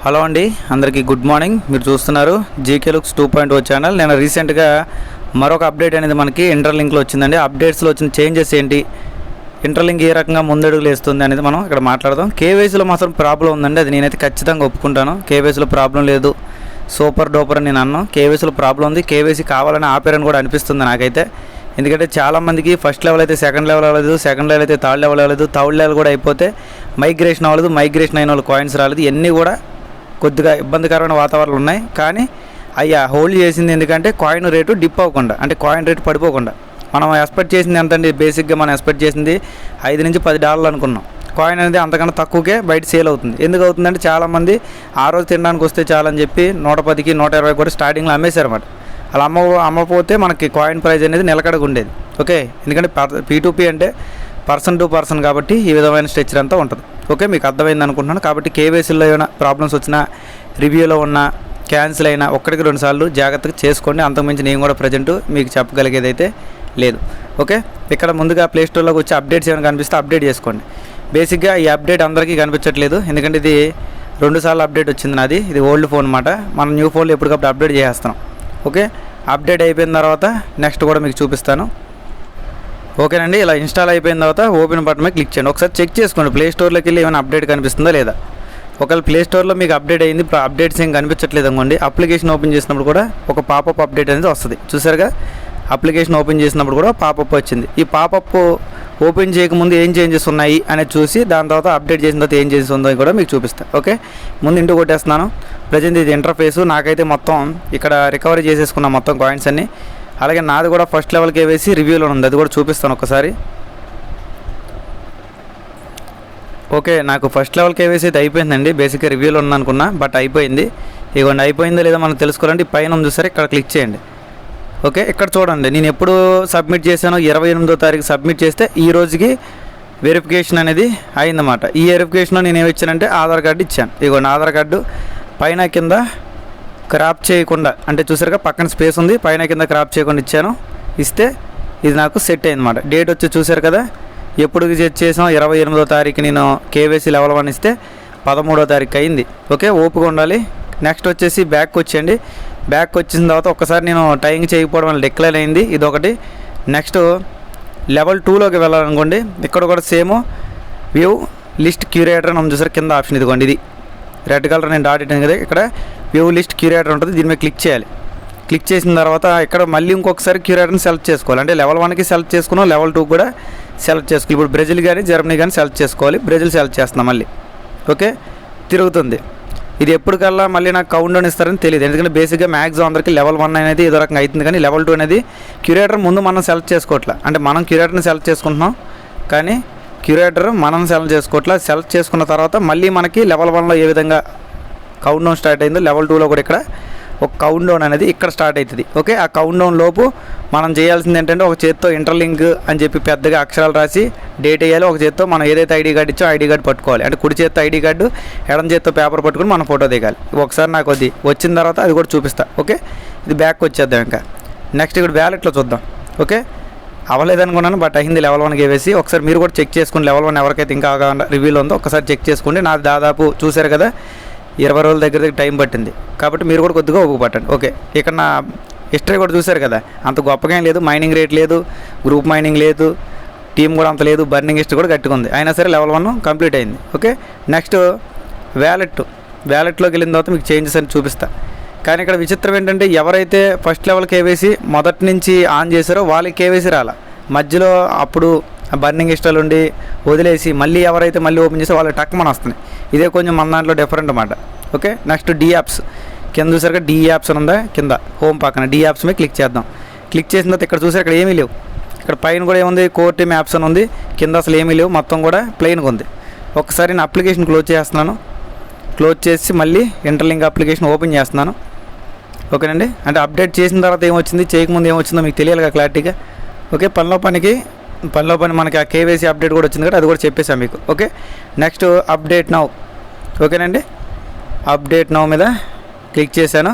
Hello అండి, అందరికీ good morning. మీరు చూస్తున్నారు జీకే లుక్స్ 2.0 ఛానల్. నేను రీసెంట్గా మరొక అప్డేట్ అనేది మనకి ఇంటర్లింక్లో వచ్చిందండి. అప్డేట్స్లో వచ్చిన చేంజెస్ ఏంటి, ఇంటర్లింక్ ఏ రకంగా ముందడుగులు వేస్తుంది అనేది మనం ఇక్కడ మాట్లాడదాం. కేవైసీలో మాత్రం ప్రాబ్లం ఉందండి, అది నేనైతే ఖచ్చితంగా ఒప్పుకుంటాను. కేవైసీలో ప్రాబ్లం లేదు, సూపర్ డూపర్ అని నేను అన్నాను. కేవైసీలో ప్రాబ్లం ఉంది, కేవైసీ కావాలని ఆపారని కూడా అనిపిస్తుంది నాకైతే. ఎందుకంటే చాలామందికి ఫస్ట్ లెవెల్ అయితే సెకండ్ లెవెల్ అవ్వలేదు, సెకండ్ లెవెల్ అయితే థర్డ్ లెవెల్ అవ్వలేదు, థర్డ్ లెవెల్ కూడా అయిపోతే మైగ్రేషన్ అవ్వలేదు, మైగ్రేషన్ అయిన వాళ్ళు కాయిన్స్ రాలేదు. ఇవన్నీ కూడా కొద్దిగా ఇబ్బందికరమైన వాతావరణాలు ఉన్నాయి. కానీ అయ్యా హోల్డ్ చేసింది ఎందుకంటే కాయిన్ రేటు డిప్ అవ్వకుండా, అంటే కాయిన్ రేటు పడిపోకుండా. మనం ఎక్స్పెక్ట్ చేసింది ఎంతండి, బేసిక్గా మనం ఎక్స్పెక్ట్ చేసింది $5 నుంచి $10 అనుకున్నాం. కాయిన్ అనేది అంతకన్నా తక్కువకే బయట సేల్ అవుతుంది. ఎందుకు అవుతుందంటే చాలామంది ఆ రోజు తినడానికి వస్తే చాలని చెప్పి 110కి 120 కూడా స్టార్టింగ్లో అమ్మేశారన్నమాట. అలా అమ్మకపోతే మనకి కాయిన్ ప్రైస్ అనేది నిలకడగా ఉండేది. ఓకే, ఎందుకంటే P2P అంటే పర్సన్ టు పర్సన్ కాబట్టి ఈ విధమైన స్ట్రక్చర్ అంతా ఉంటుంది. ఓకే, మీకు అర్థమైంది అనుకుంటున్నాను. కాబట్టి కేవైసీలో ఏమైనా ప్రాబ్లమ్స్ వచ్చినా, రివ్యూలో ఉన్న క్యాన్సిల్ అయినా 1-2 సార్లు జాగ్రత్తగా చేసుకోండి. అంతకుమించి నేను కూడా ప్రజెంట్ మీకు చెప్పగలిగేది అయితే లేదు. ఓకే, ఇక్కడ ముందుగా ప్లేస్టోర్లోకి వచ్చి అప్డేట్స్ ఏమైనా కనిపిస్తే అప్డేట్ చేసుకోండి. బేసిక్గా ఈ అప్డేట్ అందరికీ కనిపించట్లేదు, ఎందుకంటే ఇది 2 సార్లు అప్డేట్ వచ్చింది నాది. ఇది ఓల్డ్ ఫోన్ అన్నమాట. మనం న్యూ ఫోన్లో ఎప్పటికప్పుడు అప్డేట్ చేసేస్తున్నాం. ఓకే, అప్డేట్ అయిపోయిన తర్వాత నెక్స్ట్ కూడా మీకు చూపిస్తాను. ఓకేనండి, ఇలా ఇన్స్టాల్ అయిపోయిన తర్వాత ఓపెన్ బటన్ మీద క్లిక్ చేయండి. ఒకసారి చెక్ చేసుకోండి ప్లేస్టోర్లోకి వెళ్ళి ఏమైనా అప్డేట్ కనిపిస్తుందా లేదా. ఒకవేళ ప్లేస్టోర్లో మీకు అప్డేట్ అయింది, అప్డేట్స్ ఏం కనిపించట్లేదు అనుకోండి, అప్లికేషన్ ఓపెన్ చేసినప్పుడు కూడా ఒక పాపప్ అప్డేట్ అనేది వస్తుంది. చూసారుగా, అప్లికేషన్ ఓపెన్ చేసినప్పుడు కూడా పాపప్ వచ్చింది. ఈ పాపప్ ఓపెన్ చేయకముందు ఏం చేంజెస్ ఉన్నాయి అనేది చూసి దాని తర్వాత అప్డేట్ చేసిన తర్వాత ఏం చేంజెస్ ఉందో కూడా మీకు చూపిస్తాను. ఓకే, ముందు ఇంటూ కొట్టేస్తున్నాను. ప్రజెంట్ ఇది ఇంటర్ఫేసు. నాకైతే మొత్తం ఇక్కడ రికవరీ చేసేసుకున్నా మొత్తం కాయిన్స్ అన్ని. అలాగే నాది కూడా ఫస్ట్ లెవెల్ కేవైసీ రివ్యూలో ఉంది, అది కూడా చూపిస్తాను ఒకసారి. ఓకే, నాకు ఫస్ట్ లెవెల్ కేవైసీ అయితే అయిపోయిందండి. బేసిక్గా రివ్యూలో ఉందనుకున్నా, బట్ అయిపోయింది. ఇవ్వండి, అయిపోయిందో లేదో మనం తెలుసుకోవాలంటే పైన ఉంది చూసారు, ఇక్కడ క్లిక్ చేయండి. ఓకే, ఇక్కడ చూడండి, నేను ఎప్పుడు సబ్మిట్ చేశానో 28వ తారీఖు సబ్మిట్ చేస్తే ఈ రోజుకి వెరిఫికేషన్ అనేది అయిందన్నమాట. ఈ వెరిఫికేషన్లో నేను ఏమి ఇచ్చానంటే ఆధార్ కార్డు ఇచ్చాను. ఇదిగోండి ఆధార్ కార్డు. పైన కింద క్రాప్ చేయకుండా, అంటే చూసారుగా పక్కన స్పేస్ ఉంది, పైన కింద క్రాప్ చేయకుండా ఇచ్చాను. ఇస్తే ఇది నాకు సెట్ అయిందన్నమాట. డేట్ వచ్చి చూసారు కదా, ఎప్పుడు చేసాం 28వ తారీఖు నేను కేవైసీ లెవెల్ 1 ఇస్తే 13వ తారీఖు అయింది. ఓకే, ఓపిక ఉండాలి. నెక్స్ట్ వచ్చేసి బ్యాక్ వచ్చేయండి. బ్యాక్ వచ్చిన తర్వాత ఒక్కసారి నేను టైంగ్ చేయకపోవడం వల్ల డిక్లైన్ అయింది, ఇదొకటి. నెక్స్ట్ లెవెల్ 2లోకి వెళ్ళాలనుకోండి, ఇక్కడ కూడా సేమ్ వ్యూ లిస్ట్ క్యూరేటర్ అని చూసారు కింద ఆప్షన్. ఇదిగోండి, ఇది రెడ్ కలర్ నేను డాట్ ఇట్టాను కదా, ఇక్కడ వ్యూ లిస్ట్ క్యూరేటర్ ఉంటుంది, దీని మీద క్లిక్ చేయాలి. క్లిక్ చేసిన తర్వాత ఇక్కడ మళ్ళీ ఇంకొకసారి క్యూరేటర్ని సెలెక్ట్ చేసుకోవాలి. అంటే లెవెల్ 1కి సెలెక్ట్ చేసుకున్నాం, లెవెల్ 2 కూడా సెలెక్ట్ చేసుకోవాలి. ఇప్పుడు బ్రెజిల్ కానీ జర్మనీ కానీ సెలెక్ట్ చేసుకోవాలి. బ్రెజిల్ సెలెక్ట్ చేస్తున్నాం మళ్ళీ. ఓకే, తిరుగుతుంది. ఇది ఎప్పటికల్లా మళ్ళీ నాకు కౌంట్ డౌన్ ఇస్తారని తెలియదు, ఎందుకంటే బేసిక్గా మ్యాక్సిమం అందరికీ లెవెల్ 1 అనేది ఏదో రకంగా అవుతుంది, కానీ లెవెల్ 2 అనేది క్యూరేటర్ ముందు మనం సెలెక్ట్ చేసుకోవట్లా. అంటే మనం క్యూరేటర్ని సెలెక్ట్ చేసుకుంటున్నాం, కానీ క్యూరేటర్ మనం సెలెక్ట్ చేసుకోవట్లా. సెలెక్ట్ చేసుకున్న తర్వాత మళ్ళీ మనకి లెవెల్ 1లో ఏ విధంగా కౌంట్ డౌన్ స్టార్ట్ అయిందో లెవెల్ 2లో కూడా ఇక్కడ ఒక కౌంట్ డౌన్ అనేది ఇక్కడ స్టార్ట్ అవుతుంది. ఓకే, ఆ కౌంట్ డౌన్ లోపు మనం చేయాల్సింది ఏంటంటే ఒక చేత్తో ఇంటర్లింక్ అని చెప్పి పెద్దగా అక్షరాలు రాసి డేట్ వేయాలి. ఒక చేత్తో మనం ఏదైతే ఐడి కార్డు ఇచ్చో ఐడి కార్డు పట్టుకోవాలి. అంటే కుడి చేత్తో ఐడి కార్డు, ఎడం చేత్తో పేపర్ పట్టుకుని మనం ఫోటో దిగాలి. ఒకసారి నాకు అది వచ్చిన తర్వాత అది కూడా చూపిస్తా. ఓకే, ఇది బ్యాక్ వచ్చేద్దాం. ఇంకా నెక్స్ట్ ఇక్కడ వ్యాలెట్లో చూద్దాం. ఓకే, అవ్వలేదనుకున్నాను, బట్ అయింది లెవెల్ 1 కేవేసి. ఒకసారి మీరు కూడా చెక్ చేసుకోండి, లెవెల్ 1 ఎవరికైతే ఇంకా రివ్యూలో ఉందో ఒకసారి చెక్ చేసుకోండి. నాది దాదాపు చూసారు కదా 20 రోజుల దగ్గర టైం పట్టింది, కాబట్టి మీరు కూడా కొద్దిగా ఓపిక పట్టండి. ఓకే, ఇక్కడ నా హిస్టరీ కూడా చూసారు కదా, అంత గొప్పగా ఏం లేదు. మైనింగ్ రేట్ లేదు, గ్రూప్ మైనింగ్ లేదు, టీం కూడా అంత లేదు, బర్నింగ్ హిస్టరీ కూడా గట్టిగా అయినా సరే లెవెల్ 1 కంప్లీట్ అయింది. ఓకే, నెక్స్ట్ వ్యాలెట్లోకి వెళ్ళిన తర్వాత మీకు చేంజెస్ అని చూపిస్తా. కానీ ఇక్కడ విచిత్రం ఏంటంటే ఎవరైతే ఫస్ట్ లెవెల్ కేవైసీ మొదటి నుంచి ఆన్ చేశారో వాళ్ళకి కేవైసీ రాలా. మధ్యలో అప్పుడు బర్నింగ్ హిస్టరీలు ఉండి వదిలేసి మళ్ళీ ఎవరైతే మళ్ళీ ఓపెన్ చేస్తే వాళ్ళు టక్మని వస్తున్నాయి. ఇదే కొంచెం మన దాంట్లో డిఫరెంట్ అన్నమాట. ఓకే, నెక్స్ట్ డి యాప్స్ కింద చూసారుగా, డి యాప్స్ అని ఉందా కింద హోమ్ పక్కన, డి యాప్స్ మీద క్లిక్ చేద్దాం. క్లిక్ చేసిన తర్వాత ఇక్కడ చూసారు, ఇక్కడ ఏమీ లేవు. ఇక్కడ పైన కూడా ఏముంది, కోర్ టీమ్ యాప్స్ అని ఉంది, కింద అసలు ఏమీ లేవు, మొత్తం కూడా ప్లెయిన్గా ఉంది. ఒకసారి నేను అప్లికేషన్ క్లోజ్ చేస్తున్నాను. క్లోజ్ చేసి మళ్ళీ ఇంటర్లింక్ అప్లికేషన్ ఓపెన్ చేస్తున్నాను. ఓకేనండి, అంటే అప్డేట్ చేసిన తర్వాత ఏమొచ్చింది, చేయకముందు ఏమొచ్చిందో మీకు తెలియాలిగా క్లారిటీగా. ఓకే, పనిలో పని మనకి ఆ కేవైసీ అప్డేట్ కూడా వచ్చింది కదా, అది కూడా చెప్పేసాను మీకు. Okay, next update now. ఓకేనండి, అప్డేట్ నౌ మీద క్లిక్ చేశాను.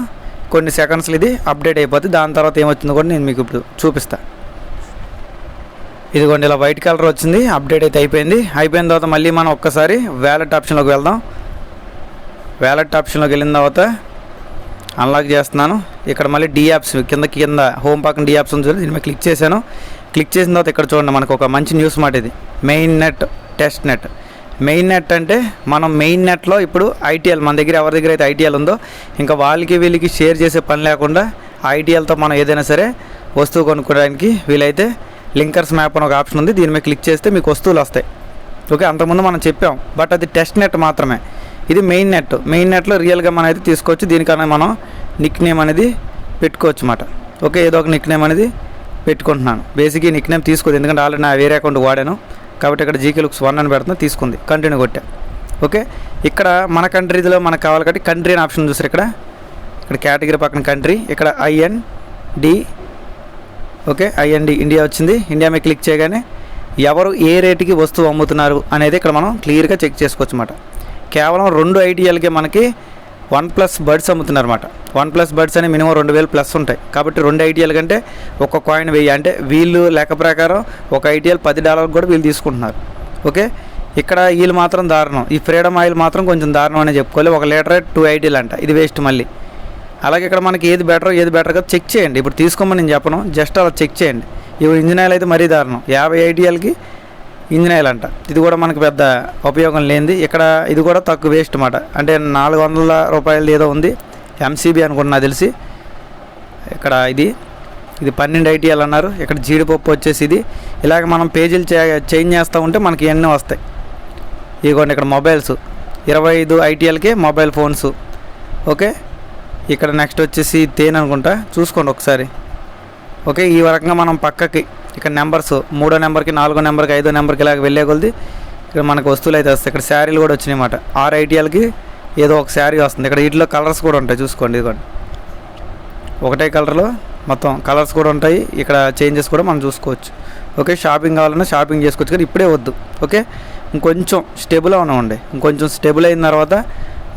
కొన్ని సెకండ్స్లో ఇది అప్డేట్ అయిపోతుంది. దాని తర్వాత ఏమొచ్చిందో కూడా నేను మీకు ఇప్పుడు చూపిస్తాను. ఇదిగోండి, ఇలా వైట్ కలర్ వచ్చింది, అప్డేట్ అయితే అయిపోయింది. అయిపోయిన తర్వాత మళ్ళీ మనం ఒక్కసారి వ్యాలెట్ ఆప్షన్లోకి వెళ్దాం. వ్యాలెట్ ఆప్షన్లోకి వెళ్ళిన తర్వాత అన్లాక్ చేస్తున్నాను. ఇక్కడ మళ్ళీ డి యాప్స్ కింద హోమ్ పక్కన డి యాప్స్ ఉంది, దీని మీద క్లిక్ చేశాను. క్లిక్ చేసిన తర్వాత ఇక్కడ చూడండి, మనకు ఒక మంచి న్యూస్ మాట ఇది. Main net, test net. Main net అంటే మనం మెయిన్ నెట్లో ఇప్పుడు ఐటీఎల్, మన దగ్గర ఎవరి దగ్గర అయితే ఐటీఎల్ ఉందో ఇంకా వాళ్ళకి వీళ్ళకి షేర్ చేసే పని లేకుండా ఐటీఎల్తో మనం ఏదైనా సరే వస్తువు కొనుక్కోవడానికి వీలైతే లింకర్స్ మ్యాప్ అని ఒక ఆప్షన్ ఉంది, దీని మీద క్లిక్ చేస్తే మీకు వస్తువులు వస్తాయి. ఓకే, అంతకుముందు మనం చెప్పాం, బట్ అది టెస్ట్ నెట్ మాత్రమే. ఇది మెయిన్ నెట్. మెయిన్ నెట్లో రియల్గా మనం అయితే తీసుకోవచ్చు. దీనికన్నా మనం నిక్ నేమ్ అనేది పెట్టుకోవచ్చు అన్నమాట. ఓకే, ఏదో ఒక నిక్ నేమ్ అనేది పెట్టుకుంటున్నాను. బేసిక్గా నిక్ నేమ్ తీసుకోదు, ఎందుకంటే ఆల్రెడీ నా వేరే అకౌంట్ వాడాను కాబట్టి ఇక్కడ జీకే లుక్స్ 1 అని పెడుతున్నా, తీసుకుంది. కంటిన్యూ కొట్టా. ఓకే, ఇక్కడ మన కంట్రీలో మనకు కావాలి కాబట్టి కంట్రీ అని ఆప్షన్ చూసారు. ఇక్కడ కేటగిరీ పక్కన కంట్రీ, ఇక్కడ IND. ఓకే, IND ఇండియా వచ్చింది. ఇండియా మీద క్లిక్ చేయగానే ఎవరు ఏ రేటుకి వస్తువు అమ్ముతున్నారు అనేది ఇక్కడ మనం క్లియర్గా చెక్ చేసుకోవచ్చు అన్నమాట. కేవలం 2 ఐటీఎల్కే మనకి OnePlus బడ్స్ అమ్ముతున్నారు అన్నమాట. OnePlus బడ్స్ అని మినిమం 2000 ప్లస్ ఉంటాయి కాబట్టి 2 ఐటీఎల్ కంటే ఒక కాయిన్ 1000, అంటే వీళ్ళు లెక్క ప్రకారం ఒక ఐటీఎల్ $10 కూడా వీళ్ళు తీసుకుంటున్నారు. ఓకే, ఇక్కడ వీళ్ళు మాత్రం దారుణం. ఈ ఫ్రీడమ్ ఆయిల్ మాత్రం కొంచెం దారుణం అని చెప్పుకోవాలి. 1 లీటర్ 2 ఐటీఎల్ అంట, ఇది వేస్ట్ మళ్ళీ. అలాగే ఇక్కడ మనకి ఏది బెటర్ కదా చెక్ చేయండి. ఇప్పుడు తీసుకోమని నేను చెప్పను, జస్ట్ అలా చెక్ చేయండి. ఇవి ఇంజిన్ ఆయిల్ అయితే మరీ దారుణం, 50 ఐటీఎల్కి ఇంజిన్ ఆయిల్ అంట. ఇది కూడా మనకు పెద్ద ఉపయోగం లేనిది. ఇక్కడ ఇది కూడా తక్కువ వేస్ట్ అన్నమాట. అంటే 400 రూపాయలు ఏదో ఉంది, MCB అనుకుంటున్నా తెలిసి. ఇక్కడ ఇది 12 ఐటీఎల్ అన్నారు. ఇక్కడ జీడిపప్పు వచ్చేసి ఇది. ఇలాగ మనం పేజీలు చేంజ్ చేస్తూ ఉంటే మనకి ఎన్నో వస్తాయి. ఇదిగోండి ఇక్కడ మొబైల్స్ 25 ఐటీఎల్కి మొబైల్ ఫోన్స్. ఓకే, ఇక్కడ నెక్స్ట్ వచ్చేసి తేనె అనుకుంటా, చూసుకోండి ఒకసారి. ఓకే, ఈ రకంగా మనం పక్కకి ఇక్కడ నెంబర్స్ 3వ నెంబర్కి 4వ నెంబర్కి 5వ నెంబర్కి ఇలాగ వెళ్ళే కొద్ది ఇక్కడ మనకు వస్తువులు అయితే వస్తాయి. ఇక్కడ శారీలు కూడా వచ్చినాయి అన్నమాట. 6 ఐటీఎల్కి ఏదో ఒక శారీ వస్తుంది. ఇక్కడ వీటిలో కలర్స్ కూడా ఉంటాయి, చూసుకోండి. ఇదిగోండి ఒకటే కలర్లో మొత్తం కలర్స్ కూడా ఉంటాయి. ఇక్కడ చేంజెస్ కూడా మనం చూసుకోవచ్చు. ఓకే, షాపింగ్ కావాలన్నా షాపింగ్ చేసుకోవచ్చు, కానీ ఇప్పుడే వద్దు. ఓకే, ఇంకొంచెం స్టేబుల్ అవునండి. ఇంకొంచెం స్టేబుల్ అయిన తర్వాత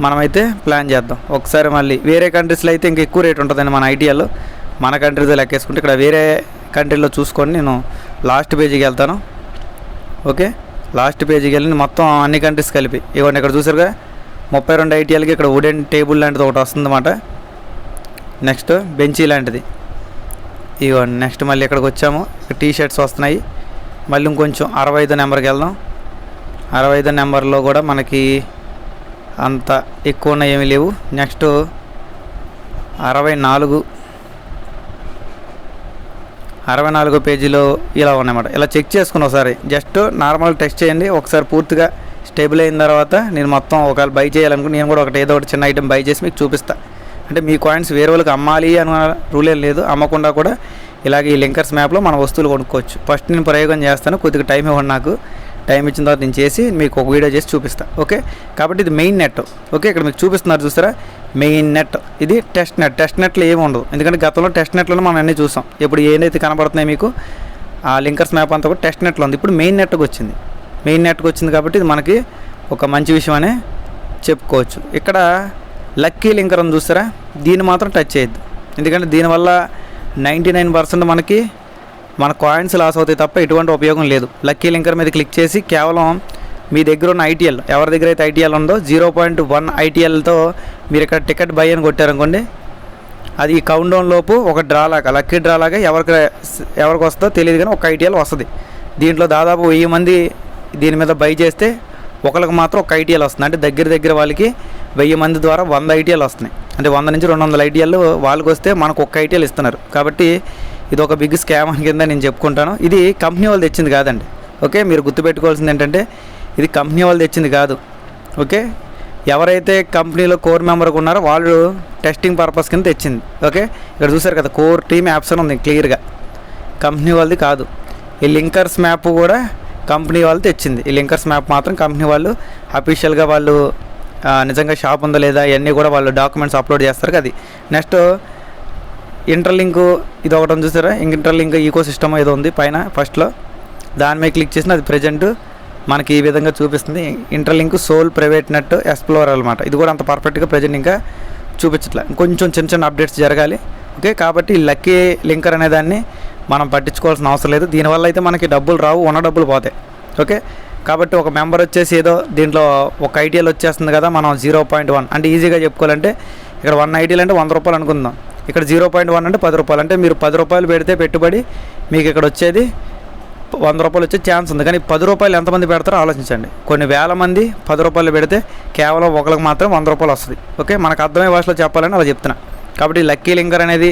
మనమైతే ప్లాన్ చేద్దాం. ఒకసారి మళ్ళీ వేరే కంట్రీస్లో అయితే ఇంకా ఎక్కువ రేట్ ఉంటుందండి మన ఐటీఎల్లో. మన కంట్రీతో లెక్కేసుకుంటే ఇక్కడ వేరే కంట్రీలో చూసుకొని నేను లాస్ట్ పేజీకి వెళ్తాను. ఓకే, లాస్ట్ పేజీకి వెళ్ళి మొత్తం అన్ని కంట్రీస్ కలిపి ఇవ్వండి. ఇక్కడ చూసారుగా 32 ఐటీఎల్కి ఇక్కడ వుడెన్ టేబుల్ లాంటిది ఒకటి వస్తుందన్నమాట. నెక్స్ట్ బెంచీ లాంటిది ఇవ్వండి. నెక్స్ట్ మళ్ళీ ఇక్కడికి వచ్చాము, ఇక్కడ టీ-షర్ట్స్ వస్తున్నాయి. మళ్ళీ ఇంకొంచెం 65 నెంబర్కి వెళ్దాం. 65 నెంబర్లో కూడా మనకి అంత ఎక్కువ ఉన్న ఏమీ లేవు. నెక్స్ట్ 64 పేజీలో ఇలా ఉన్నాయన్నమాట. ఇలా చెక్ చేసుకుని ఒకసారి జస్ట్ నార్మల్ టెస్ట్ చేయండి. ఒకసారి పూర్తిగా స్టేబుల్ అయిన తర్వాత నేను మొత్తం ఒకవేళ బై చేయాలనుకుని నేను కూడా ఏదో ఒకటి చిన్న ఐటెం బై చేసి మీకు చూపిస్తాను. అంటే మీ కాయిన్స్ వేరే వాళ్ళకి అమ్మాలి అన్న రూల్ ఏం లేదు, అమ్మకుండా కూడా ఇలాగే ఈ లింకర్స్ మ్యాప్లో మన వస్తువులు కొనుక్కోవచ్చు. ఫస్ట్ నేను ప్రయోగం చేస్తాను, కొద్దిగా టైం ఇవ్వండి నాకు. టైం ఇచ్చిన తర్వాత నేను చేసి మీకు ఒక వీడియో చేసి చూపిస్తాను. ఓకే, కాబట్టి ఇది మెయిన్ నెట్. ఓకే, ఇక్కడ మీకు చూపిస్తున్నారు చూస్తారా, మెయిన్ నెట్. ఇది టెస్ట్ నెట్. టెస్ట్ నెట్లో ఏమి ఉండదు, ఎందుకంటే గతంలో టెస్ట్ నెట్లోనే మనం అన్నీ చూసాం. ఇప్పుడు ఏదైతే కనబడుతున్నాయి మీకు ఆ లింకర్స్ మ్యాప్ అంతా కూడా టెస్ట్ నెట్లో ఉంది. ఇప్పుడు మెయిన్ నెట్కి వచ్చింది. మెయిన్ నెట్కి వచ్చింది కాబట్టి ఇది మనకి ఒక మంచి విషయం అనే చెప్పుకోవచ్చు. ఇక్కడ లక్కీ లింకర్ అని చూస్తారా, దీన్ని మాత్రం టచ్ చేయొద్దు. ఎందుకంటే దీనివల్ల 99% మనకి మన కాయిన్స్ లాస్ అవుతాయి తప్ప ఎటువంటి ఉపయోగం లేదు. లక్కీ లింకర్ మీద క్లిక్ చేసి కేవలం మీ దగ్గర ఉన్న ఐటీఎల్, ఎవరి దగ్గర అయితే ఐటీఎల్ ఉందో 0.1 ఐటీఎల్తో మీరు ఇక్కడ టికెట్ బై అని కొట్టారనుకోండి, అది ఈ కౌంట్ డౌన్ లోపు ఒక డ్రా లాగా, లక్కీ డ్రా లాగా ఎవరికి వస్తుందో తెలియదు కానీ ఒక ఐటీఎల్ వస్తుంది. దీంట్లో దాదాపు 1000 మంది దీని మీద బై చేస్తే ఒకరికి మాత్రం ఒక ఐటీఎల్ వస్తుంది. అంటే దగ్గర వాళ్ళకి 1000 మంది ద్వారా 100 ఐటీఎల్ వస్తున్నాయి. అంటే 100 నుంచి 200 ఐటీఎల్ వాళ్ళకి వస్తే మనకు ఒక ఐటీఎల్ ఇస్తున్నారు. కాబట్టి ఇది ఒక బిగ్ స్కామ్ కింద నేను చెప్పుకుంటాను. ఇది కంపెనీ వాళ్ళు తెచ్చింది కాదండి. ఓకే, మీరు గుర్తుపెట్టుకోవాల్సింది ఏంటంటే ఇది కంపెనీ వాళ్ళు తెచ్చింది కాదు. ఓకే, ఎవరైతే కంపెనీలో కోర్ మెంబర్గా ఉన్నారో వాళ్ళు టెస్టింగ్ పర్పస్ కింద తెచ్చింది. ఓకే, ఇక్కడ చూసారు కదా కోర్ టీమ్ యాప్స్ అని ఉంది క్లియర్గా, కంపెనీ వాళ్ళది కాదు. ఈ లింకర్స్ మ్యాప్ కూడా కంపెనీ వాళ్ళు తెచ్చింది. ఈ లింకర్స్ మ్యాప్ మాత్రం కంపెనీ వాళ్ళు అఫీషియల్గా వాళ్ళు నిజంగా షాప్ ఉందా లేదా ఇవన్నీ కూడా వాళ్ళు డాక్యుమెంట్స్ అప్లోడ్ చేస్తారు కదా. నెక్స్ట్ ఇంటర్లింక్ ఇది ఒకటి చూసారా, ఇంటర్లింక్ ఈకో సిస్టమ్ ఏదో ఉంది పైన ఫస్ట్లో, దాని మీద క్లిక్ చేసిన అది ప్రజెంట్ మనకి ఈ విధంగా చూపిస్తుంది. Interlink soul private net explorer అనమాట. ఇది కూడా అంత పర్ఫెక్ట్గా ప్రజెంట్ ఇంకా చూపించట్లే, కొంచెం చిన్న అప్డేట్స్ జరగాలి. ఓకే, కాబట్టి లక్కీ లింకర్ అనే దాన్ని మనం పట్టించుకోవాల్సిన అవసరం లేదు. దీనివల్ల అయితే మనకి డబ్బులు రావు, ఉన్న డబ్బులు పోతాయి. ఓకే, కాబట్టి ఒక మెంబర్ వచ్చేసి ఏదో దీంట్లో ఒక ఐటీఎల్ వచ్చేస్తుంది కదా, మనం 0.1 అంటే ఈజీగా చెప్పుకోవాలంటే ఇక్కడ 1 ఐటీఎల్ అంటే 100 రూపాయలు అనుకుందాం, ఇక్కడ 0.1 అంటే 10 రూపాయలు. అంటే మీరు 10 రూపాయలు పెడితే పెట్టుబడి మీకు ఇక్కడ వచ్చేది 100 రూపాయలు వచ్చే ఛాన్స్ ఉంది. కానీ 10 రూపాయలు ఎంతమంది పెడతారో ఆలోచించండి. కొన్ని వేల మంది 10 రూపాయలు పెడితే కేవలం ఒకరికి మాత్రం 100 రూపాయలు వస్తుంది. ఓకే, మనకు అర్థమయ్యే భాషలో చెప్పాలని అలా చెప్తున్నా. కాబట్టి లక్కీ లింకర్ అనేది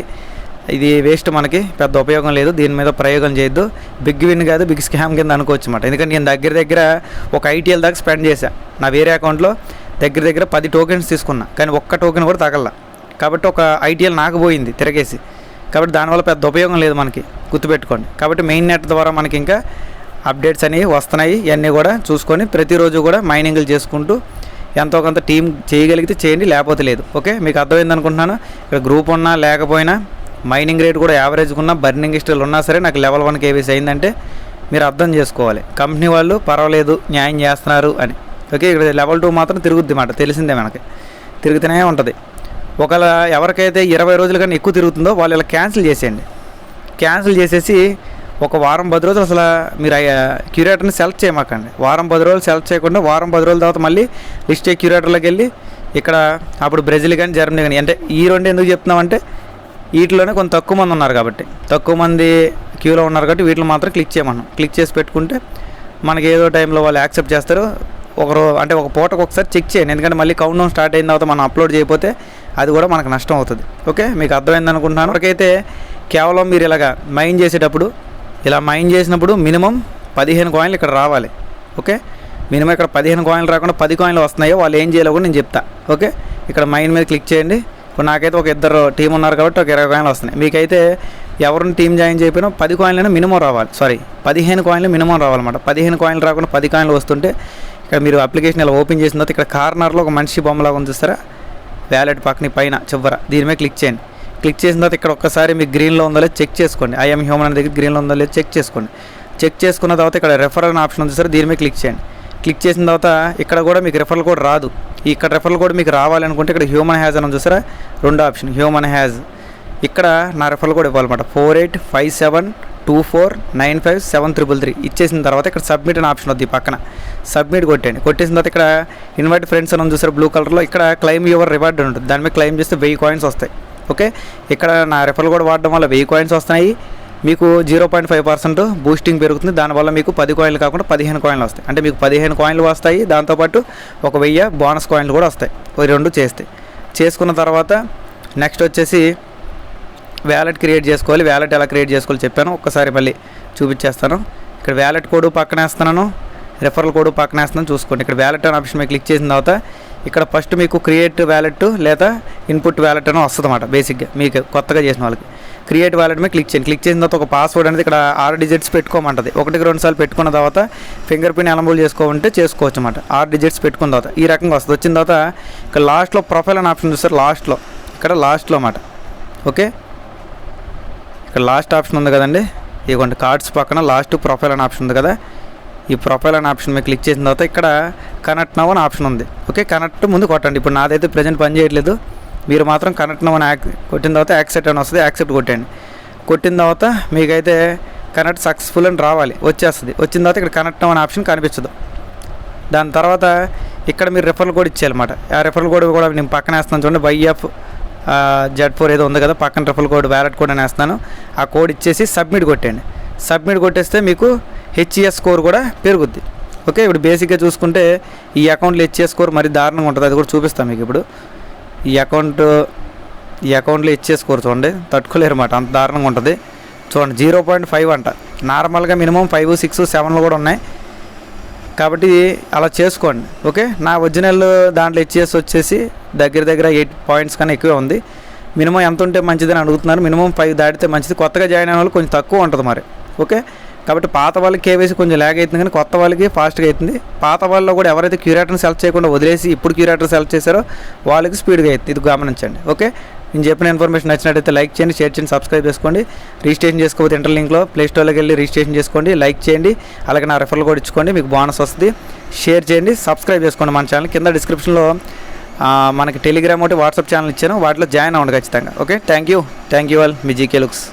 ఇది వేస్ట్, మనకి పెద్ద ఉపయోగం లేదు, దీని మీద ప్రయోగం చేయొద్దు. బిగ్ విన్ కాదు, బిగ్ స్కామ్ కింద అనుకోవచ్చు అన్నమాట. ఎందుకంటే నేను దగ్గర ఒక ఐటీఎల్ దాకా స్పెండ్ చేశాను. నా వేరే అకౌంట్లో దగ్గర 10 టోకెన్స్ తీసుకున్నా, కానీ ఒక్క టోకెన్ కూడా తగల. కాబట్టి ఒక ఐటీఎల్ నాకు పోయింది తిరగేసి. కాబట్టి దానివల్ల పెద్ద ఉపయోగం లేదు మనకి, గుర్తుపెట్టుకోండి. కాబట్టి మెయిన్ నెట్ ద్వారా మనకి ఇంకా అప్డేట్స్ అనేవి వస్తున్నాయి. ఇవన్నీ కూడా చూసుకొని ప్రతిరోజు కూడా మైనింగ్లు చేసుకుంటూ ఎంతో కొంత టీం చేయగలిగితే చేయండి, లేకపోతే లేదు. ఓకే, మీకు అర్థమైంది అనుకుంటున్నాను. ఇక్కడ గ్రూప్ ఉన్నా లేకపోయినా మైనింగ్ రేట్ కూడా యావరేజ్గా ఉన్నా బర్నింగ్ హిస్టరీలు ఉన్నా సరే నాకు లెవెల్ 1 కేవీసీ అయిందంటే మీరు అర్థం చేసుకోవాలి, కంపెనీ వాళ్ళు పర్వాలేదు న్యాయం చేస్తున్నారు అని. ఓకే, ఇక్కడ లెవెల్ 2 మాత్రం తిరుగుద్ది మాట, తెలిసిందే మనకి, తిరుగుతూనే ఉంటుంది. ఒకవేళ ఎవరికైతే 20 రోజుల కన్నా ఎక్కువ తిరుగుతుందో వాళ్ళు ఇలా క్యాన్సిల్ చేసేయండి. క్యాన్సిల్ చేసేసి ఒక వారం 10 రోజులు అసలు మీరు క్యూరేటర్ని సెలెక్ట్ చేయమాకండి. వారం 10 రోజులు సెలెక్ట్ చేయకుండా వారం 10 రోజుల తర్వాత మళ్ళీ లిస్ట్ క్యూరేటర్లోకి వెళ్ళి ఇక్కడ అప్పుడు బ్రెజిల్ కానీ జర్మనీ కానీ, అంటే ఈ రెండు ఎందుకు చెప్తున్నామంటే వీటిలోనే కొంత తక్కువ మంది ఉన్నారు కాబట్టి, తక్కువ మంది క్యూలో ఉన్నారు కాబట్టి వీటిలో మాత్రం క్లిక్ చేయమన్నాం. క్లిక్ చేసి పెట్టుకుంటే మనకి ఏదో టైంలో వాళ్ళు యాక్సెప్ట్ చేస్తారు. అంటే ఒక పూటకు ఒకసారి చెక్ చేయండి, ఎందుకంటే మళ్ళీ కౌంట్ డౌన్ స్టార్ట్ అయిన తర్వాత మనం అప్లోడ్ చేయకపోతే అది కూడా మనకు నష్టం అవుతుంది. ఓకే, మీకు అర్థమైంది అనుకుంటున్నాను. ఇప్పటికైతే కేవలం మీరు ఇలాగా మైన్ చేసేటప్పుడు ఇలా మైన్ చేసినప్పుడు మినిమం 15 కాయిన్లు ఇక్కడ రావాలి. ఓకే, మినిమం ఇక్కడ 15 కాయిన్లు రాకుండా 10 కాయిన్లు వస్తున్నాయో వాళ్ళు ఏం చేయాలో కూడా నేను చెప్తా. ఓకే, ఇక్కడ మైన్ మీద క్లిక్ చేయండి. ఇప్పుడు నాకైతే ఒక 2 టీం ఉన్నారు కాబట్టి ఒక 20 కాయిన్లు వస్తున్నాయి. మీకైతే ఎవరిని టీం జాయిన్ చేయకపోయినా 10 కాయిన్లైనా మినిమం రావాలి. 15 కాయిన్లు మినిమం రావాలన్నమాట. 15 కాయిన్లు రాకుండా 10 కాయిన్లు వస్తుంటే ఇక్కడ మీరు అప్లికేషన్ ఇలా ఓపెన్ చేసిన తర్వాత ఇక్కడ కార్నర్లో ఒక మనిషి బొమ్మలాగా ఉంది చూస్తారా, వ్యాలెట్ పక్కన పైన చివర దీని మీద క్లిక్ చేయండి. క్లిక్ చేసిన తర్వాత ఇక్కడ ఒక్కసారి మీకు గ్రీన్లో ఉందో లేదో చెక్ చేసుకోండి. ఐఎమ్ హ్యూమన్ అనే దగ్గర గ్రీన్లో ఉందో లేదో చెక్ చేసుకోండి. చెక్ చేసుకున్న తర్వాత ఇక్కడ రెఫరల్ అనే ఆప్షన్ ఉంది సార్, దీని మీద క్లిక్ చేయండి. క్లిక్ చేసిన తర్వాత ఇక్కడ కూడా మీకు రెఫరల్ కోడ్ రాదు. ఇక్కడ రెఫరల్ కోడ్ మీకు రావాలనుకుంటే ఇక్కడ హ్యూమన్ హ్యాజ్ అని ఉంది చూసారా, 2వ ఆప్షన్ హ్యూమన్ హ్యాజ్. ఇక్కడ నా రెఫరల్ కోడ్ ఇవ్వాలన్నమాట 485724957333. ఇచ్చేసిన తర్వాత ఇక్కడ సబ్మిట్ అనే ఆప్షన్ వద్ది పక్కన, సబ్మిట్ కొట్టండి. కొట్టేసిన తర్వాత ఇక్కడ ఇన్వైట్ ఫ్రెండ్స్ అని చూసారు బ్లూ కలర్లో, ఇక్కడ క్లెయిమ్ యువర్ రివార్డ్ ఉంటుంది, దాని మీద క్లెయిమ్ చేస్తే 1000 కాయిన్స్ వస్తాయి. ఓకే, ఇక్కడ నా రెఫరల్ కోడ్ వాడడం వల్ల 1000 కాయిన్స్ వస్తున్నాయి. మీకు 0.5% బూస్టింగ్ పెరుగుతుంది. దానివల్ల మీకు 10 కాయిన్లు కాకుండా 15 కాయిన్లు వస్తాయి. అంటే మీకు 15 కాయిన్లు వస్తాయి, దాంతోపాటు ఒక 1000 బోనస్ కాయిన్లు కూడా వస్తాయి. ఈ 2 చేస్తే చేసుకున్న తర్వాత నెక్స్ట్ వచ్చేసి వ్యాలెట్ క్రియేట్ చేసుకోవాలి. వ్యాలెట్ ఎలా క్రియేట్ చేసుకోవాలి చెప్పాను, ఒక్కసారి మళ్ళీ చూపించేస్తాను. ఇక్కడ వ్యాలెట్ కోడ్ పక్కన వేస్తున్నాను, రెఫరల్ కోడ్ పక్కన వేస్తున్నాను, చూసుకోండి. ఇక్కడ వ్యాలెట్ అనే ఆప్షన్ మీద క్లిక్ చేసిన తర్వాత ఇక్కడ ఫస్ట్ మీకు క్రియేట్ వ్యాలెట్ లేదా ఇన్పుట్ వ్యాలెట్ అని వస్తుంది అన్నమాట. బేసిక్గా మీకు కొత్తగా చేసిన వాళ్ళకి క్రియేట్ వ్యాలెట్ మీద క్లిక్ చేయండి. క్లిక్ చేసిన తర్వాత ఒక పాస్వర్డ్ అనేది ఇక్కడ 6 డిజిట్స్ పెట్టుకోమంటుంది. 1-2 సార్లు పెట్టుకున్న తర్వాత ఫింగర్ ప్రింట్ ఎనబుల్ చేసుకోమంటే చేసుకోవచ్చు అన్నమాట. 6 డిజిట్స్ పెట్టుకున్న తర్వాత ఈ రకంగా వస్తుంది. వచ్చిన తర్వాత ఇక్కడ లాస్ట్లో ప్రొఫైల్ అనే ఆప్షన్ చూస్తారు, లాస్ట్లో ఇక్కడ లాస్ట్లో అన్నమాట. ఓకే, ఇక్కడ లాస్ట్ ఆప్షన్ ఉంది కదండి, ఇదిగోండి కార్డ్స్ పక్కన లాస్ట్ ప్రొఫైల్ అనే ఆప్షన్ ఉంది కదా, ఈ ప్రొఫైల్ అనే ఆప్షన్ మీద క్లిక్ చేసిన తర్వాత ఇక్కడ కనెక్ట్ నవ్ అని ఆప్షన్ ఉంది. ఓకే, కనెక్ట్ ముందు కొట్టండి. ఇప్పుడు నాదైతే ప్రజెంట్ పని చేయట్లేదు, మీరు మాత్రం కనెక్ట్ నవ్ అని కొట్టిన తర్వాత యాక్సెప్ట్ అని వస్తుంది, యాక్సెప్ట్ కొట్టండి. కొట్టిన తర్వాత మీకైతే కనెక్ట్ సక్సెస్ఫుల్ అని రావాలి, వచ్చేస్తుంది. వచ్చిన తర్వాత ఇక్కడ కనెక్ట్ నవ్ అనే ఆప్షన్ కనిపించదు. దాని తర్వాత ఇక్కడ మీరు రెఫరల్ కోడ్ ఇచ్చేయాలన్నమాట. ఆ రెఫరల్ కోడ్ కూడా నేను పక్కన వేస్తున్నాను చూడండి, YFZ4 ఏదో ఉంది కదా, పక్కన రెఫరల్ కోడ్ వ్యాలెట్ కోడ్ అని వేస్తున్నాను. ఆ కోడ్ ఇచ్చేసి సబ్మిట్ కొట్టండి. సబ్మిట్ కొట్టేస్తే మీకు HES స్కోర్ కూడా పెరుగుద్ది. ఓకే, ఇప్పుడు బేసిక్గా చూసుకుంటే ఈ అకౌంట్లో HES స్కోర్ మరి దారుణంగా ఉంటుంది, అది కూడా చూపిస్తాను మీకు. ఇప్పుడు ఈ అకౌంట్లో HES స్కోర్ చూడండి, తట్టుకోలేరు అన్నమాట, అంత దారుణంగా ఉంటుంది చూడండి. 0.5 అంట, నార్మల్గా మినిమం 5, 6, 7 కూడా ఉన్నాయి. కాబట్టి అలా చేసుకోండి. ఓకే, నా ఒరిజినల్ దాంట్లో HES వచ్చేసి దగ్గర 8 పాయింట్స్ కన్నా ఎక్కువే ఉంది. మినిమం ఎంత ఉంటే మంచిదని అడుగుతున్నారు. మినిమం 5 దాటితే మంచిది. కొత్తగా జాయిన్ అయిన వాళ్ళు కొంచెం తక్కువ ఉంటుంది మరి. ఓకే, కాబట్టి పాత వాళ్ళకి కేవైసీ కొంచెం ల్యాగ్ అవుతుంది, కానీ కొత్త వాళ్ళకి ఫాస్ట్గా అవుతుంది. పాత వాళ్ళలో కూడా ఎవరైతే క్యూరేటర్ని సెలెక్ట్ చేయకుండా వదిలేసి ఇప్పుడు క్యూరేటర్ సెలెక్ట్ చేశారో వాళ్ళకి స్పీడ్గా అవుతుంది, ఇది గమనించండి. ఓకే, నేను చెప్పిన ఇన్ఫర్మేషన్ నచ్చినట్టయితే లైక్ చేయండి, షేర్ చేయండి, సబ్స్క్రైబ్ చేసుకోండి. రిజిస్ట్రేషన్ చేసుకోకపోతే ఇంటర్ లింక్లో ప్లేస్టోర్లోకి వెళ్ళి రిజిస్ట్రేషన్ చేసుకోండి, లైక్ చేయండి, అలాగే నా రెఫరల్ కోడ్ ఇచ్చుకోండి, మీకు బోనస్ వస్తుంది. షేర్ చేయండి, సబ్స్క్రైబ్ చేసుకోండి మన ఛానల్. కింద డిస్క్రిప్షన్లో మనకి టెలిగ్రామ్ ఒకటి వాట్సాప్ ఛానల్ ఇచ్చాను, వాటిలో జాయిన్ అవ్వండి ఖచ్చితంగా. Okay, thank you all. Me GK looks.